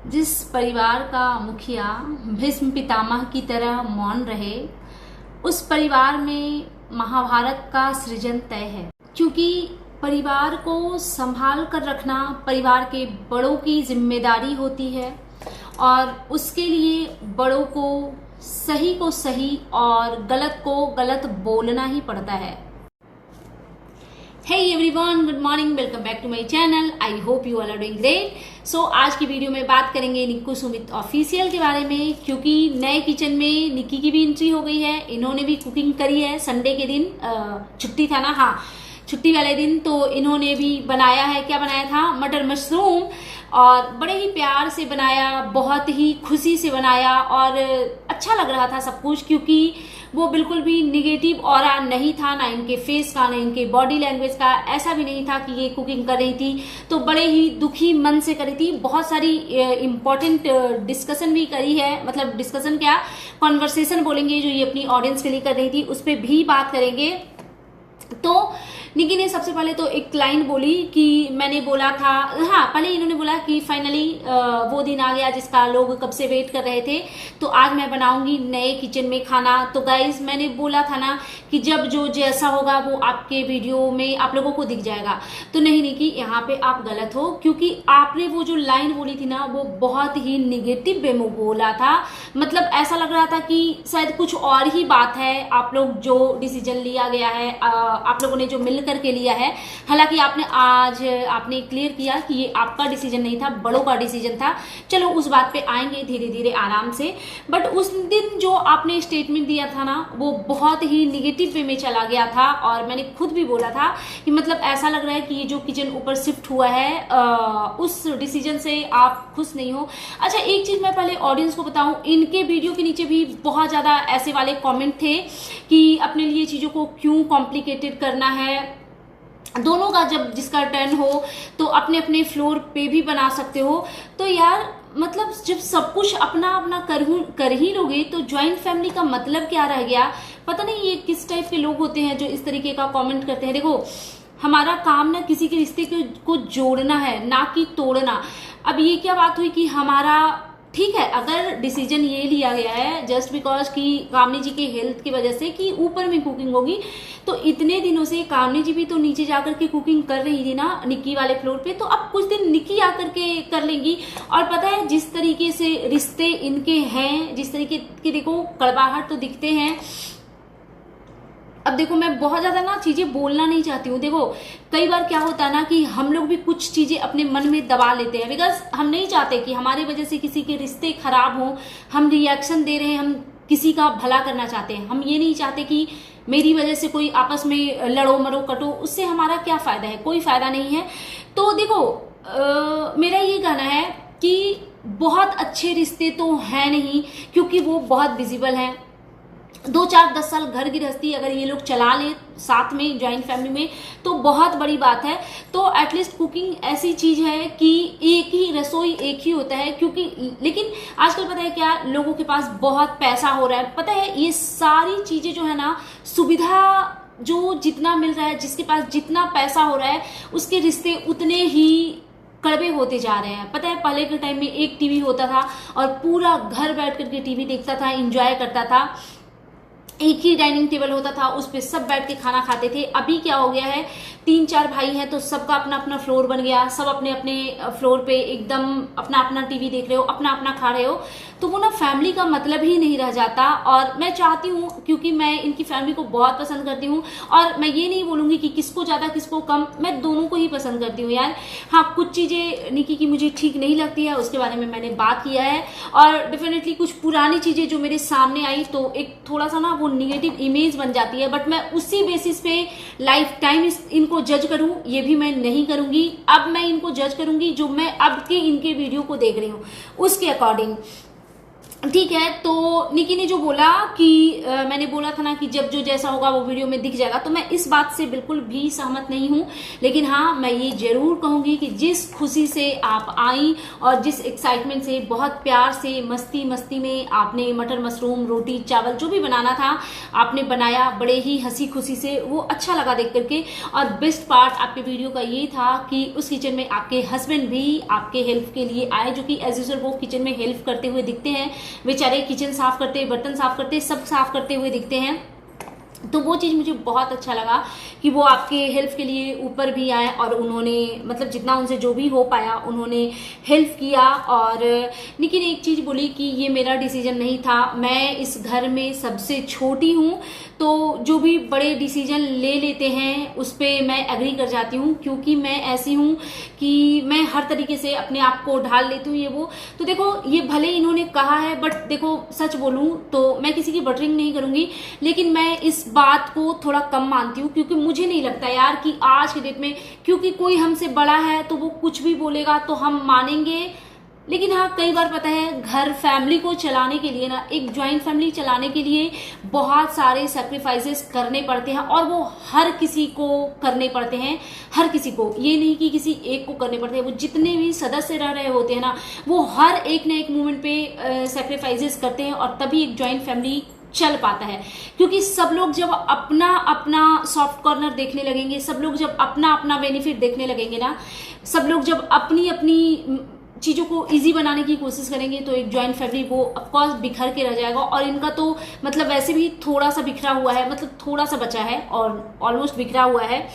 जिस परिवार का मुखिया भीष्म पितामह की तरह मौन रहे, उस परिवार में महाभारत का सृजन तय है। क्योंकि परिवार को संभाल कर रखना परिवार के बड़ों की जिम्मेदारी होती है और उसके लिए बड़ों को सही और गलत को गलत बोलना ही पड़ता है। Hey everyone, good morning, welcome back to my channel. I hope you all are doing great. So आज की वीडियो में बात करेंगे निक्कू सुमित ऑफिशियल के बारे में, क्योंकि नए किचन में निक्की की भी एंट्री हो गई है। इन्होंने भी कुकिंग करी है। संडे के दिन छुट्टी था ना, हाँ छुट्टी वाले दिन, तो इन्होंने भी बनाया है। क्या बनाया था? मटर मशरूम, और बड़े ही प्यार से बनाया, बहुत ही खुशी से बनाया और अच्छा लग रहा था सब कुछ, क्योंकि वो बिल्कुल भी निगेटिव ऑरा नहीं था, ना इनके फेस का, ना इनके बॉडी लैंग्वेज का। ऐसा भी नहीं था कि ये कुकिंग कर रही थी तो बड़े ही दुखी मन से करी थी। बहुत सारी इंपॉर्टेंट डिस्कशन भी करी है, मतलब डिस्कशन क्या, कॉन्वर्सेशन बोलेंगे, जो ये अपनी ऑडियंस के लिए कर रही थी, उस पर भी बात करेंगे। तो निकी ने सबसे पहले तो एक लाइन बोली कि मैंने बोला था, हाँ पहले इन्होंने बोला कि फाइनली वो दिन आ गया जिसका लोग कब से वेट कर रहे थे, तो आज मैं बनाऊंगी नए किचन में खाना। तो गाइज मैंने बोला था ना कि जब जो जैसा होगा वो आपके वीडियो में आप लोगों को दिख जाएगा। तो नहीं निकी, यहाँ पे आप गलत हो, क्योंकि आपने वो जो लाइन बोली थी ना, वो बहुत ही निगेटिव वे में बोला था। मतलब ऐसा लग रहा था कि शायद कुछ और ही बात है। आप लोग जो डिसीजन लिया गया है, आप लोगों ने जो मिल करके लिया है, हालांकि आपने क्लियर किया कि ये आपका डिसीजन नहीं था, बड़ों का डिसीजन था। चलो उस बात पे आएंगे धीरे धीरे आराम से। बट उस दिन जो आपने स्टेटमेंट दिया था ना, वो बहुत ही निगेटिव वे में चला गया था। और मैंने खुद भी बोला था कि मतलब ऐसा लग रहा है कि ये जो किचन ऊपर शिफ्ट हुआ है, उस डिसीजन से आप खुश नहीं हो। अच्छा एक चीज मैं पहले ऑडियंस को बताऊं, इनके वीडियो के नीचे भी बहुत ज्यादा ऐसे वाले कमेंट थे कि अपने लिए चीजों को क्यों कॉम्प्लिकेटेड करना है। दोनों का जब जिसका टर्न हो तो अपने अपने फ्लोर पे भी बना सकते हो। तो यार मतलब जब सब कुछ अपना अपना कर ही लोगे तो ज्वाइंट फैमिली का मतलब क्या रह गया? पता नहीं ये किस टाइप के लोग होते हैं जो इस तरीके का कमेंट करते हैं। देखो, हमारा काम ना किसी के रिश्ते को जोड़ना है, ना कि तोड़ना। अब ये क्या बात हुई कि हमारा, ठीक है, अगर डिसीजन ये लिया गया है जस्ट बिकॉज कि कामनी जी के हेल्थ की वजह से कि ऊपर में कुकिंग होगी, तो इतने दिनों से कामनी जी भी तो नीचे जाकर के कुकिंग कर रही थी ना, निक्की वाले फ्लोर पे, तो अब कुछ दिन निक्की आकर के कर लेंगी। और पता है जिस तरीके से रिश्ते इनके हैं, जिस तरीके की देखो कड़वाहट तो दिखते हैं। अब देखो मैं बहुत ज्यादा ना चीजें बोलना नहीं चाहती हूँ। देखो कई बार क्या होता है ना कि हम लोग भी कुछ चीजें अपने मन में दबा लेते हैं, बिकॉज हम नहीं चाहते कि हमारी वजह से किसी के रिश्ते खराब हों। हम रिएक्शन दे रहे हैं, हम किसी का भला करना चाहते हैं। हम ये नहीं चाहते कि मेरी वजह से कोई आपस में लड़ो मरो कटो, उससे हमारा क्या फायदा है? कोई फायदा नहीं है। तो देखो मेरा ये कहना है कि बहुत अच्छे रिश्ते तो है नहीं, क्योंकि वो बहुत विजिबल हैं। 2 4 10 साल घर गृहस्थी अगर ये लोग चला ले साथ में ज्वाइंट फैमिली में तो बहुत बड़ी बात है। तो एटलीस्ट कुकिंग ऐसी चीज है कि एक ही रसोई एक ही होता है, क्योंकि लेकिन आजकल पता है क्या, लोगों के पास बहुत पैसा हो रहा है। पता है ये सारी चीजें जो है ना, सुविधा जो जितना मिल रहा है, जिसके पास जितना पैसा हो रहा है, उसके रिश्ते उतने ही कड़वे होते जा रहे हैं। पता है पहले के टाइम में एक टीवी होता था और पूरा घर बैठ करके टीवी देखता था, इंजॉय करता था। एक ही डाइनिंग टेबल होता था, उस पे सब बैठ के खाना खाते थे। अभी क्या हो गया है, 3 4 भाई हैं तो सबका अपना अपना फ्लोर बन गया। सब अपने अपने फ्लोर पे एकदम अपना अपना टीवी देख रहे हो, अपना अपना खा रहे हो। तो वो ना फैमिली का मतलब ही नहीं रह जाता। और मैं चाहती हूँ, क्योंकि मैं इनकी फैमिली को बहुत पसंद करती हूँ, और मैं ये नहीं बोलूंगी कि किसको ज्यादा किसको कम, मैं दोनों को ही पसंद करती हूँ यार। हाँ कुछ चीजें निकी की मुझे ठीक नहीं लगती है, उसके बारे में मैंने बात किया है। और डेफिनेटली कुछ पुरानी चीजें जो मेरे सामने आई तो एक थोड़ा सा ना वो निगेटिव इमेज बन जाती है। बट मैं उसी बेसिस पे लाइफ टाइम इनको जज करूं, ये भी मैं नहीं करूंगी। अब मैं इनको जज करूंगी जो मैं अब के इनके वीडियो को देख रही हूँ उसके अकॉर्डिंग। ठीक है, तो निकी ने जो बोला कि मैंने बोला था ना कि जब जो जैसा होगा वो वीडियो में दिख जाएगा, तो मैं इस बात से बिल्कुल भी सहमत नहीं हूं। लेकिन हाँ, मैं ये जरूर कहूंगी कि जिस खुशी से आप आई और जिस एक्साइटमेंट से, बहुत प्यार से, मस्ती मस्ती में आपने मटर मशरूम, रोटी, चावल जो भी बनाना था आपने बनाया, बड़े ही हंसी खुशी से, वो अच्छा लगा देख करके। और बेस्ट पार्ट आपके वीडियो का ये था कि उस किचन में आपके हस्बैंड भी आपके हेल्प के लिए आए, जो कि एज यूजुअल वो किचन में हेल्प करते हुए दिखते हैं। बेचारे किचन साफ करते, बर्तन साफ करते, सब साफ करते हुए दिखते हैं। तो वो चीज़ मुझे बहुत अच्छा लगा कि वो आपके हेल्प के लिए ऊपर भी आए और उन्होंने मतलब जितना उनसे जो भी हो पाया उन्होंने हेल्प किया। और निकी ने एक चीज़ बोली कि ये मेरा डिसीजन नहीं था, मैं इस घर में सबसे छोटी हूँ, तो जो भी बड़े डिसीजन ले लेते हैं उस पर मैं एग्री कर जाती हूँ, क्योंकि मैं ऐसी हूँ कि मैं हर तरीके से अपने आप को ढाल लेती हूँ। ये वो तो देखो, ये भले इन्होंने कहा है, बट देखो सच बोलूँ तो मैं किसी की बटरिंग नहीं करूँगी, लेकिन मैं इस बात को थोड़ा कम मानती हूँ, क्योंकि मुझे नहीं लगता यार कि आज के डेट में क्योंकि कोई हमसे बड़ा है तो वो कुछ भी बोलेगा तो हम मानेंगे। लेकिन हाँ, कई बार पता है घर फैमिली को चलाने के लिए ना, एक ज्वाइंट फैमिली चलाने के लिए बहुत सारे सैक्रिफाइसेस करने पड़ते हैं, और वो हर किसी को करने पड़ते हैं। हर किसी को, ये नहीं कि किसी एक को करने पड़ते हैं, वो जितने भी सदस्य रह रहे होते हैं ना, वो हर एक ना एक मोमेंट पे सैक्रिफाइसेस करते हैं, और तभी एक ज्वाइंट फैमिली चल पाता है। क्योंकि सब लोग जब अपना अपना सॉफ्ट कॉर्नर देखने लगेंगे, सब लोग जब अपना अपना बेनिफिट देखने लगेंगे ना, सब लोग जब अपनी अपनी चीजों को इजी बनाने की कोशिश करेंगे, तो एक ज्वाइंट फैमिली वो ऑफकोर्स बिखर के रह जाएगा। और इनका तो मतलब वैसे भी थोड़ा सा बिखरा हुआ है, मतलब थोड़ा सा बचा है और ऑलमोस्ट बिखरा हुआ है।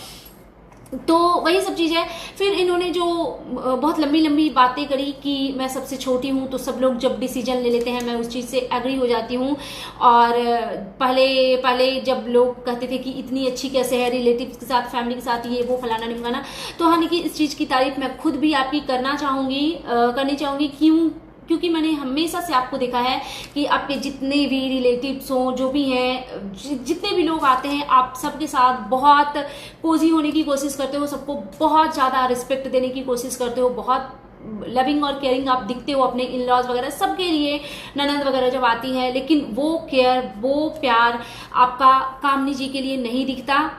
तो वही सब चीज़ है। फिर इन्होंने जो बहुत लंबी लंबी बातें करी कि मैं सबसे छोटी हूँ, तो सब लोग जब डिसीजन ले लेते हैं मैं उस चीज़ से एग्री हो जाती हूँ। और पहले पहले जब लोग कहते थे कि इतनी अच्छी कैसे है रिलेटिव्स के साथ, फैमिली के साथ, ये वो फलाना निमगाना, तो हाँ कि इस चीज़ की तारीफ मैं खुद भी आपकी करनी चाहूँगी। क्योंकि मैंने हमेशा से आपको देखा है कि आपके जितने भी रिलेटिव्स हों, जो भी हैं, जितने भी लोग आते हैं, आप सबके साथ बहुत कोजी होने की कोशिश करते हो, सबको बहुत ज़्यादा रिस्पेक्ट देने की कोशिश करते हो, बहुत लविंग और केयरिंग आप दिखते हो अपने इन लॉज वगैरह सबके लिए, ननद वगैरह जब आती हैं। लेकिन वो केयर, वो प्यार आपका कामनी जी के लिए नहीं दिखता।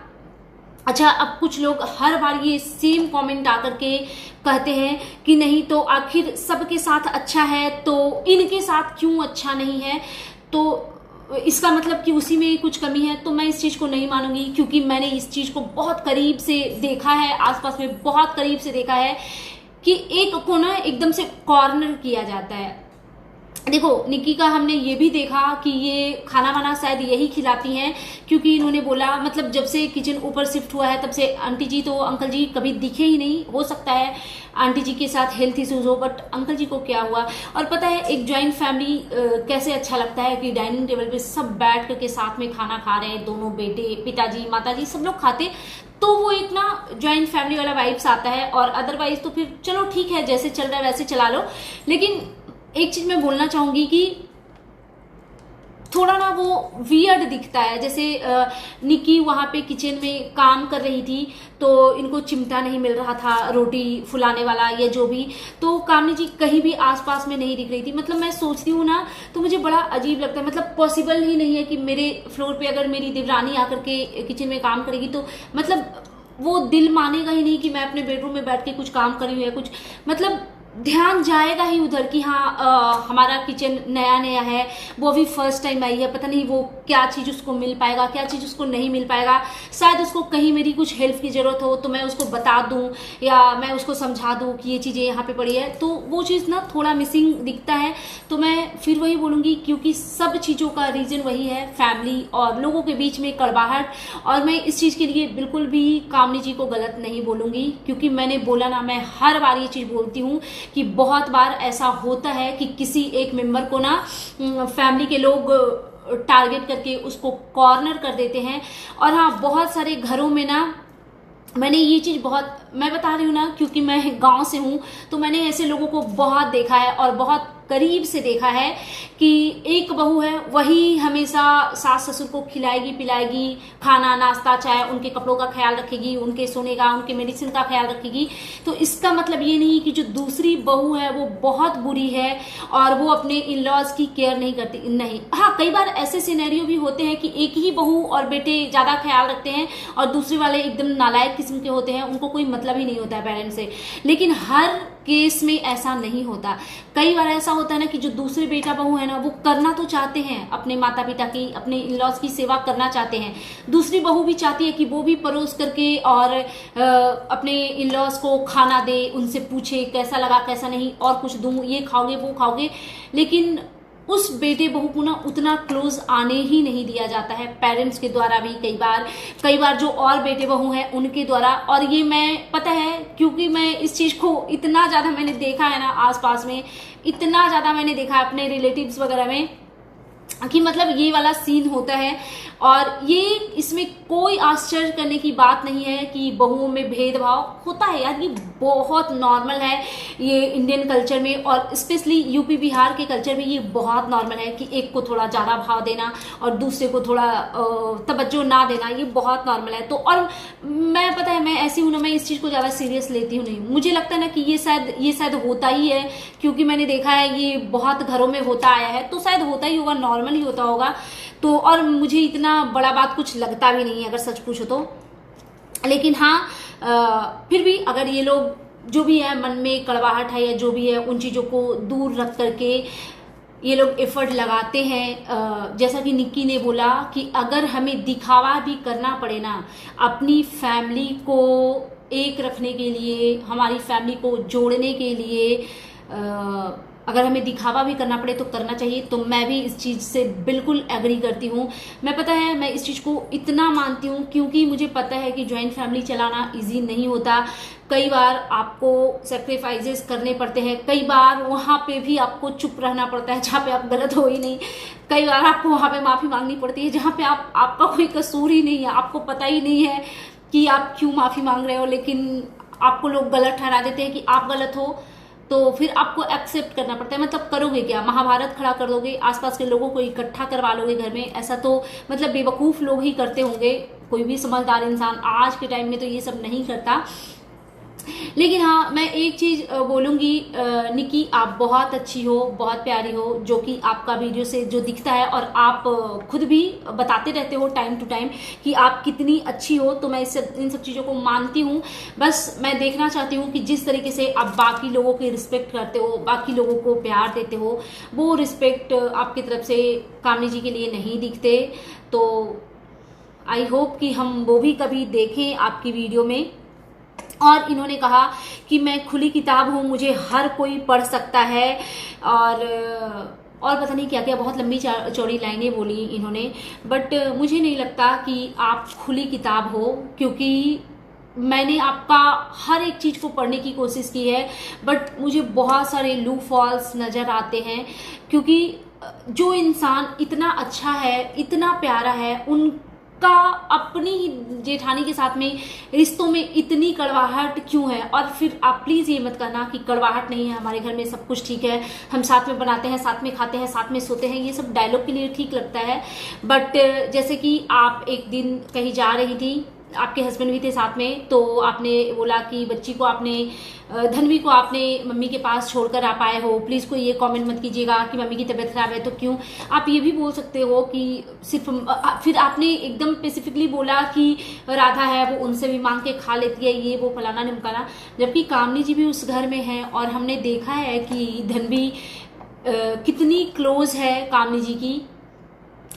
अच्छा, अब कुछ लोग हर बार ये सेम कमेंट आकर के कहते हैं कि नहीं तो आखिर सबके साथ अच्छा है तो इनके साथ क्यों अच्छा नहीं है, तो इसका मतलब कि उसी में कुछ कमी है। तो मैं इस चीज को नहीं मानूंगी, क्योंकि मैंने इस चीज को बहुत करीब से देखा है, आसपास में बहुत करीब से देखा है कि एक को ना एकदम से कॉर्नर किया जाता है। देखो, निकी का हमने ये भी देखा कि ये खाना वाना शायद यही खिलाती हैं, क्योंकि इन्होंने बोला मतलब जब से किचन ऊपर शिफ्ट हुआ है तब से आंटी जी तो अंकल जी कभी दिखे ही नहीं। हो सकता है आंटी जी के साथ हेल्थ इश्यूज हो, बट अंकल जी को क्या हुआ। और पता है एक ज्वाइंट फैमिली कैसे अच्छा लगता है कि डाइनिंग टेबल पे सब बैठ करके साथ में खाना खा रहे हैं, दोनों बेटे, पिताजी, माताजी, सब लोग खाते, तो वो एक ना ज्वाइंट फैमिली वाला वाइब्स आता है। और अदरवाइज तो फिर चलो ठीक है, जैसे चल रहा है वैसे चला लो। लेकिन एक चीज मैं बोलना चाहूंगी कि थोड़ा ना वो वियर्ड दिखता है। जैसे निकी वहां पे किचन में काम कर रही थी तो इनको चिमटा नहीं मिल रहा था रोटी फुलाने वाला या जो भी, तो कामनी जी कहीं भी आसपास में नहीं दिख रही थी। मतलब मैं सोचती हूँ ना तो मुझे बड़ा अजीब लगता है, मतलब पॉसिबल ही नहीं है कि मेरे फ्लोर पे अगर मेरी देवरानी आकर के किचन में काम करेगी तो मतलब वो दिल मानेगा ही नहीं कि मैं अपने बेडरूम में बैठ के कुछ काम करी हुई है, कुछ मतलब ध्यान जाएगा ही उधर कि हाँ हमारा किचन नया नया है, वो अभी फर्स्ट टाइम आई है, पता नहीं वो क्या चीज़ उसको मिल पाएगा, क्या चीज़ उसको नहीं मिल पाएगा। शायद उसको कहीं मेरी कुछ हेल्प की ज़रूरत हो तो मैं उसको बता दूं या मैं उसको समझा दूं कि ये चीज़ें यहाँ पे पड़ी है, तो वो चीज़ ना थोड़ा मिसिंग दिखता है। तो मैं फिर वही बोलूँगी, क्योंकि सब चीज़ों का रीज़न वही है, फैमिली और लोगों के बीच में कड़वाहट। और मैं इस चीज़ के लिए बिल्कुल भी कामनी जी को गलत नहीं बोलूँगी, क्योंकि मैंने बोला ना, मैं हर बार ये चीज़ बोलती हूँ कि बहुत बार ऐसा होता है कि किसी एक मेंबर को ना फैमिली के लोग टारगेट करके उसको कॉर्नर कर देते हैं। और हाँ, बहुत सारे घरों में ना मैंने ये चीज़ मैं बता रही हूँ ना क्योंकि मैं गांव से हूँ, तो मैंने ऐसे लोगों को बहुत देखा है और बहुत करीब से देखा है कि एक बहू है वही हमेशा सास ससुर को खिलाएगी पिलाएगी, खाना नाश्ता चाय, उनके कपड़ों का ख्याल रखेगी, उनके सोने का उनके मेडिसिन का ख्याल रखेगी। तो इसका मतलब ये नहीं कि जो दूसरी बहू है वो बहुत बुरी है और वो अपने इन लॉज की केयर नहीं करती, नहीं। हाँ, कई बार ऐसे सिनेरियो भी होते हैं कि एक ही बहू और बेटे ज्यादा ख्याल रखते हैं और दूसरे वाले एकदम नालायक किस्म के होते हैं, उनको कोई मतलब ही नहीं होता है पेरेंट्स से। लेकिन हर केस में ऐसा नहीं होता। कई बार ऐसा होता है ना कि जो दूसरे बेटा बहू है ना वो करना तो चाहते हैं, अपने माता पिता की, अपने इन लॉज की सेवा करना चाहते हैं। दूसरी बहू भी चाहती है कि वो भी परोस करके और अपने इन लॉज को खाना दे, उनसे पूछे कैसा लगा कैसा नहीं, और कुछ दूं, ये खाओगे वो खाओगे। लेकिन उस बेटे बहू को ना उतना क्लोज आने ही नहीं दिया जाता है पेरेंट्स के द्वारा भी, कई बार जो और बेटे बहू हैं उनके द्वारा। और ये मैं पता है क्योंकि मैं इस चीज को इतना ज्यादा मैंने देखा है ना आसपास में, इतना ज्यादा मैंने देखा है अपने रिलेटिव्स वगैरह में कि मतलब ये वाला सीन होता है। और ये इसमें कोई आश्चर्य करने की बात नहीं है कि बहुओं में भेदभाव होता है यार, ये बहुत नॉर्मल है ये इंडियन कल्चर में, और स्पेशली यूपी बिहार के कल्चर में ये बहुत नॉर्मल है कि एक को थोड़ा ज्यादा भाव देना और दूसरे को थोड़ा तवज्जो ना देना, ये बहुत नॉर्मल है। तो और मैं पता है मैं ऐसी हूं ना, मैं इस चीज को ज्यादा सीरियस लेती हूँ नहीं। मुझे लगता है ना कि ये शायद होता ही है, क्योंकि मैंने देखा है ये बहुत घरों में होता आया है, तो शायद होता ही होगा, नॉर्मल ही होता होगा। तो और मुझे इतना बड़ा बात कुछ लगता भी नहीं है अगर सच पूछो तो। लेकिन हाँ, फिर भी अगर ये लोग जो भी है मन में कड़वाहट है या जो भी है, उन चीजों को दूर रख करके ये लोग एफर्ट लगाते हैं। जैसा कि निक्की ने बोला कि अगर हमें दिखावा भी करना पड़े ना अपनी फैमिली को एक रखने के लिए, हमारी फैमिली को जोड़ने के लिए, अगर हमें दिखावा भी करना पड़े तो करना चाहिए। तो मैं भी इस चीज से बिल्कुल एग्री करती हूँ। मैं पता है मैं इस चीज को इतना मानती हूँ क्योंकि मुझे पता है कि ज्वाइंट फैमिली चलाना इजी नहीं होता। कई बार आपको सेक्रीफाइसेस करने पड़ते हैं, कई बार वहां पे भी आपको चुप रहना पड़ता है जहाँ पे आप गलत हो ही नहीं, कई बार आपको वहां पे माफी मांगनी पड़ती है जहाँ पे आपका कोई कसूर ही नहीं है, आपको पता ही नहीं है कि आप क्यों माफी मांग रहे हो, लेकिन आपको लोग गलत ठहरा देते हैं कि आप गलत हो, तो फिर आपको एक्सेप्ट करना पड़ता है। मतलब करोगे क्या, महाभारत खड़ा कर दोगे, आसपास के लोगों को इकट्ठा करवा लोगे घर में, ऐसा तो मतलब बेवकूफ लोग ही करते होंगे, कोई भी समझदार इंसान आज के टाइम में तो ये सब नहीं करता। लेकिन हाँ, मैं एक चीज बोलूंगी, निकी आप बहुत अच्छी हो, बहुत प्यारी हो, जो कि आपका वीडियो से जो दिखता है, और आप खुद भी बताते रहते हो टाइम टू टाइम कि आप कितनी अच्छी हो। तो मैं इन सब चीजों को मानती हूँ। बस मैं देखना चाहती हूँ कि जिस तरीके से आप बाकी लोगों की रिस्पेक्ट करते हो, बाकी लोगों को प्यार देते हो, वो रिस्पेक्ट आपकी तरफ से कामनी जी के लिए नहीं दिखते। तो आई होप कि हम वो भी कभी देखें आपकी वीडियो में। और इन्होंने कहा कि मैं खुली किताब हूँ, मुझे हर कोई पढ़ सकता है, और पता नहीं क्या क्या बहुत लंबी चौड़ी लाइनें बोली इन्होंने। बट मुझे नहीं लगता कि आप खुली किताब हो, क्योंकि मैंने आपका हर एक चीज को पढ़ने की कोशिश की है, बट मुझे बहुत सारे लू फॉल्स नजर आते हैं। क्योंकि जो इंसान इतना अच्छा है, इतना प्यारा है, उनका अपनी जेठानी के साथ में रिश्तों में इतनी कड़वाहट क्यों है। और फिर आप प्लीज ये मत कहना कि कड़वाहट नहीं है, हमारे घर में सब कुछ ठीक है, हम साथ में बनाते हैं, साथ में खाते हैं, साथ में सोते हैं, ये सब डायलॉग के लिए ठीक लगता है। बट जैसे कि आप एक दिन कहीं जा रही थी, आपके हस्बैंड भी थे साथ में, तो आपने बोला कि बच्ची को आपने, धनवी को आपने मम्मी के पास छोड़कर आप आए हो, प्लीज कोई ये कमेंट मत कीजिएगा कि मम्मी की तबीयत खराब है तो क्यों। आप ये भी बोल सकते हो कि सिर्फ, फिर आपने एकदम स्पेसिफिकली बोला कि राधा है वो उनसे भी मांग के खा लेती है, ये वो फलाना निमकाना, जबकि कामनी जी भी उस घर में है। और हमने देखा है कि धनवी कितनी क्लोज है कामनी जी की।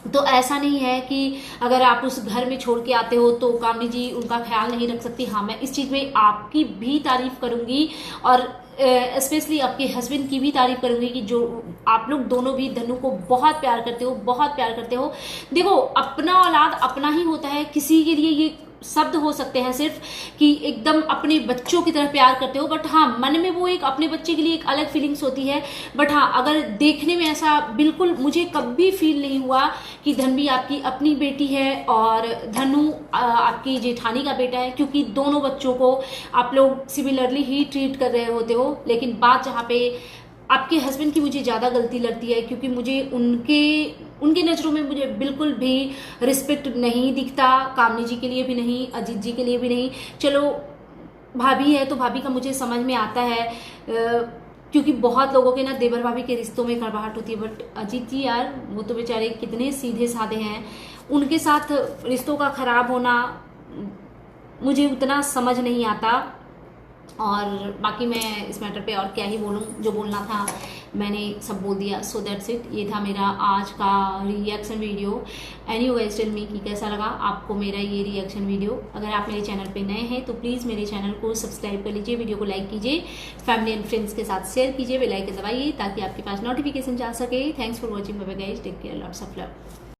तो ऐसा नहीं है कि अगर आप उस घर में छोड़ के आते हो तो कामनी जी उनका ख्याल नहीं रख सकती। हाँ, मैं इस चीज में आपकी भी तारीफ करूंगी, और स्पेशली आपके हस्बैंड की भी तारीफ करूंगी कि जो आप लोग दोनों भी धनु को बहुत प्यार करते हो, बहुत प्यार करते हो। देखो, अपना औलाद अपना ही होता है, किसी के लिए ये शब्द हो सकते हैं सिर्फ कि एकदम अपने बच्चों की तरह प्यार करते हो, बट हाँ मन में वो एक अपने बच्चे के लिए एक अलग फीलिंग्स होती है। बट हाँ, अगर देखने में ऐसा बिल्कुल मुझे कभी फील नहीं हुआ कि धनवी आपकी अपनी बेटी है और धनु आपकी जेठानी का बेटा है, क्योंकि दोनों बच्चों को आप लोग सिमिलरली ही ट्रीट कर रहे होते हो। लेकिन बात जहाँ पे आपके हस्बैंड की मुझे ज़्यादा गलती लगती है, क्योंकि मुझे उनके नज़रों में मुझे बिल्कुल भी रिस्पेक्ट नहीं दिखता, कामनी जी के लिए भी नहीं, अजीत जी के लिए भी नहीं। चलो भाभी है तो भाभी का मुझे समझ में आता है, क्योंकि बहुत लोगों के ना देवर भाभी के रिश्तों में कड़वाहट होती है, बट अजीत जी यार वो तो बेचारे कितने सीधे साधे हैं, उनके साथ रिश्तों का खराब होना मुझे उतना समझ नहीं आता। और बाकी मैं इस मैटर पे और क्या ही बोलूँ, जो बोलना था मैंने सब बोल दिया। सो दैट्स इट, ये था मेरा आज का reaction video. Anyways tell me कि कैसा लगा आपको मेरा ये रिएक्शन वीडियो। अगर आप मेरे चैनल पे नए हैं तो प्लीज़ मेरे चैनल को सब्सक्राइब कर लीजिए, वीडियो को लाइक कीजिए, फैमिली एंड फ्रेंड्स के साथ शेयर कीजिए, बेल आइकन दबाइए ताकि आपके पास नोटिफिकेशन जा सके। Thanks for watching, bye bye guys, take care, lots of love.